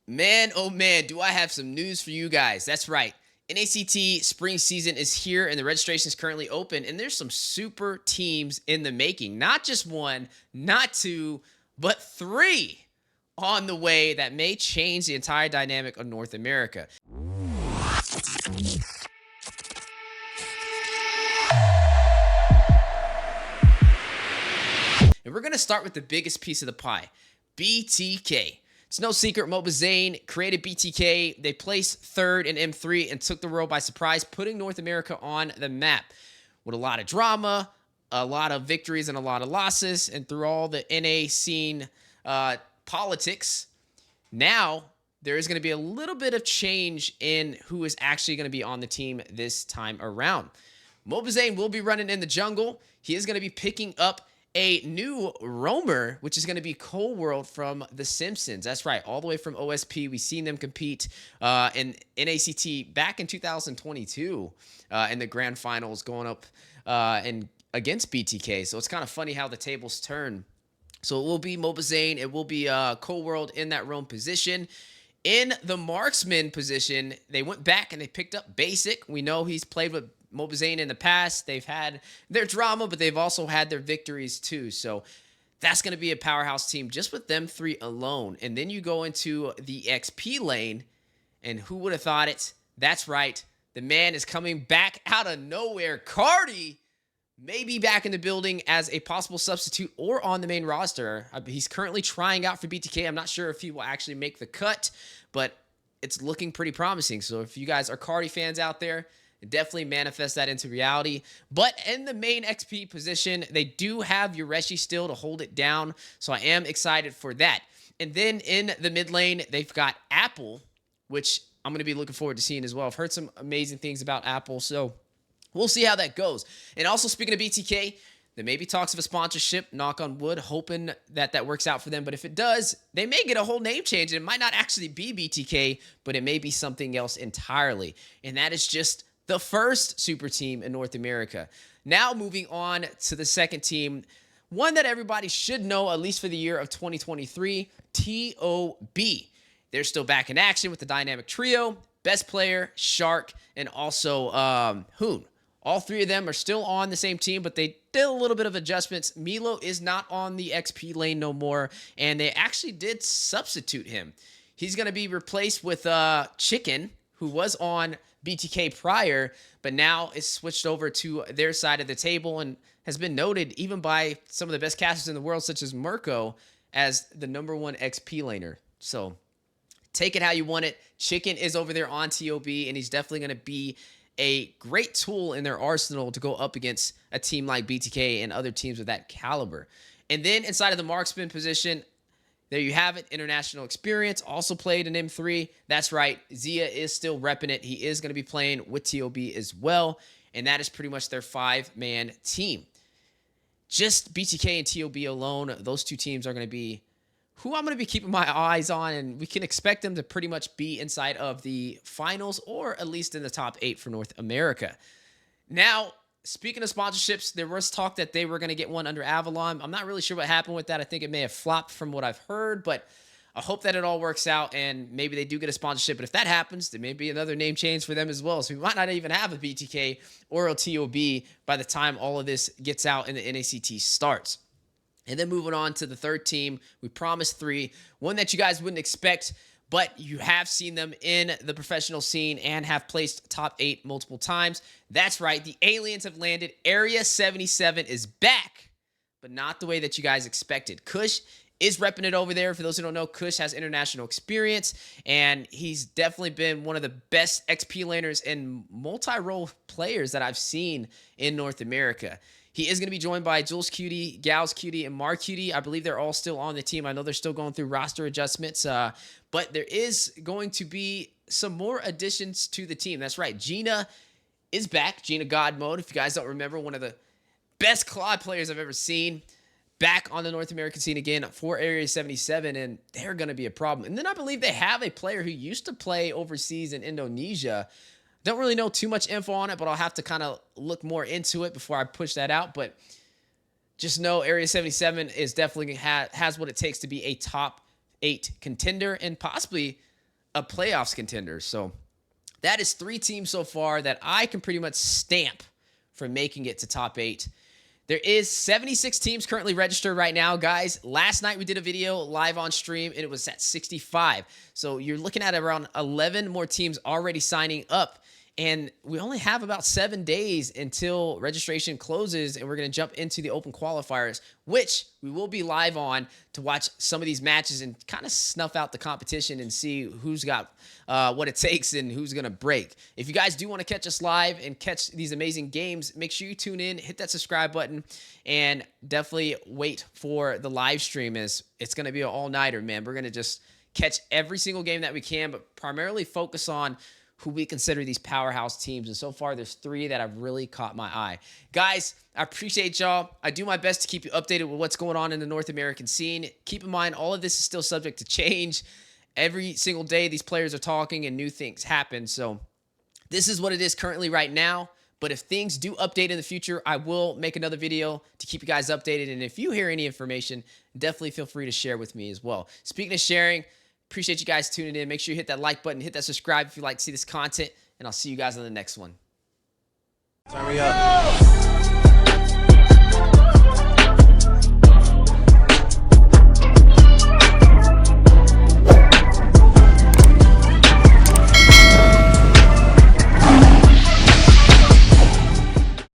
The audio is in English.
Man, oh man, do I have some news for you guys. That's right. NACT spring season is here and the registration is currently open. And there's some super teams in the making. Not just one, not two, but three on the way that may change the entire dynamic of North America. And we're going to start with the biggest piece of the pie, BTK. It's no secret, Mobazane created BTK. They placed third in M3 and took the world by surprise, putting North America on the map with a lot of drama, a lot of victories, and a lot of losses. And through all the NA scene politics, now there is going to be a little bit of change in who is actually going to be on the team this time around. Mobazane will be running in the jungle. He is going to be picking up a new roamer, which is going to be Cold World from The Simpsons. That's right, all the way from OSP. We've seen them compete in NACT back in 2022 in the grand finals, going up and against BTK. So it's kind of funny how the tables turn. So it will be Mobazane. It will be Cold World in that roam position. In the marksman position, they went back and they picked up Basic. We know he's played with Mobazane in the past. They've had their drama, but they've also had their victories too. So that's going to be a powerhouse team just with them three alone. And then you go into the XP lane, and who would have thought it? That's right. The man is coming back out of nowhere. Cardi may be back in the building as a possible substitute or on the main roster. He's currently trying out for BTK. I'm not sure if he will actually make the cut, but it's looking pretty promising. So if you guys are Cardi fans out there, definitely manifest that into reality. But in the main XP position, they do have Ureshi still to hold it down. So I am excited for that. And then in the mid lane, they've got Apple, which I'm going to be looking forward to seeing as well. I've heard some amazing things about Apple, so we'll see how that goes. And also, speaking of BTK, there may be talks of a sponsorship, knock on wood, hoping that that works out for them. But if it does, they may get a whole name change. And it might not actually be BTK, but it may be something else entirely. And that is just the first super team in North America. Now moving on to the second team, one that everybody should know, at least for the year of 2023, TOB. They're still back in action with the dynamic trio, best player, Shark, and also Hoon. All three of them are still on the same team, but they did a little bit of adjustments. Milo is not on the XP lane no more, and they actually did substitute him. He's going to be replaced with Chicken, who was on BTK prior, but now is switched over to their side of the table and has been noted even by some of the best casters in the world, such as Mirko, as the number one XP laner. So take it how you want it. Chicken is over there on TOB, and he's definitely going to be a great tool in their arsenal to go up against a team like BTK and other teams of that caliber. And then inside of the marksman position, there you have it. International experience. Also played in M3. That's right. Zia is still repping it. He is going to be playing with TOB as well. And that is pretty much their 5-man team. Just BTK and TOB alone, those two teams are going to be who I'm going to be keeping my eyes on. And we can expect them to pretty much be inside of the finals or at least in the top 8 for North America. Now, speaking of sponsorships, there was talk that they were going to get one under Avalon. I'm not really sure what happened with that. I think it may have flopped from what I've heard, but I hope that it all works out and maybe they do get a sponsorship. But if that happens, there may be another name change for them as well. So we might not even have a BTK or a TOB by the time all of this gets out and the NACT starts. And then moving on to the third team, we promised 3. One that you guys wouldn't expect, but you have seen them in the professional scene and have placed top 8 multiple times. That's right. The aliens have landed. Area 77 is back, but not the way that you guys expected. Kush is repping it over there. For those who don't know, Kush has international experience, and he's definitely been one of the best XP laners and multi-role players that I've seen in North America. He is going to be joined by Jules Cutie, Gals Cutie, and Mar Cutie. I believe they're all still on the team. I know they're still going through roster adjustments, but there is going to be some more additions to the team. That's right. Gina is back. Gina God Mode. If you guys don't remember, one of the best Claude players I've ever seen. Back on the North American scene again for Area 77, and they're going to be a problem. And then I believe they have a player who used to play overseas in Indonesia. Don't really know too much info on it, but I'll have to kind of look more into it before I push that out. But just know Area 77 is definitely has what it takes to be a top 8 contender and possibly a playoffs contender. So that is 3 teams so far that I can pretty much stamp for making it to top 8. There is 76 teams currently registered right now, guys. Last night we did a video live on stream, and it was at 65. So you're looking at around 11 more teams already signing up. And we only have about 7 days until registration closes, and we're going to jump into the open qualifiers, which we will be live on to watch some of these matches and kind of snuff out the competition and see who's got what it takes and who's going to break. If you guys do want to catch us live and catch these amazing games, make sure you tune in, hit that subscribe button, and definitely wait for the live stream. As it's going to be an all-nighter, man. We're going to just catch every single game that we can, but primarily focus on who we consider these powerhouse teams. And so far, there's 3 that have really caught my eye. Guys, I appreciate y'all. I do my best to keep you updated with what's going on in the North American scene. Keep in mind, all of this is still subject to change. Every single day, these players are talking and new things happen. So this is what it is currently right now. But if things do update in the future, I will make another video to keep you guys updated. And if you hear any information, definitely feel free to share with me as well. Speaking of sharing, appreciate you guys tuning in. Make sure you hit that like button, hit that subscribe if you like to see this content, and I'll see you guys on the next one. Turn me up.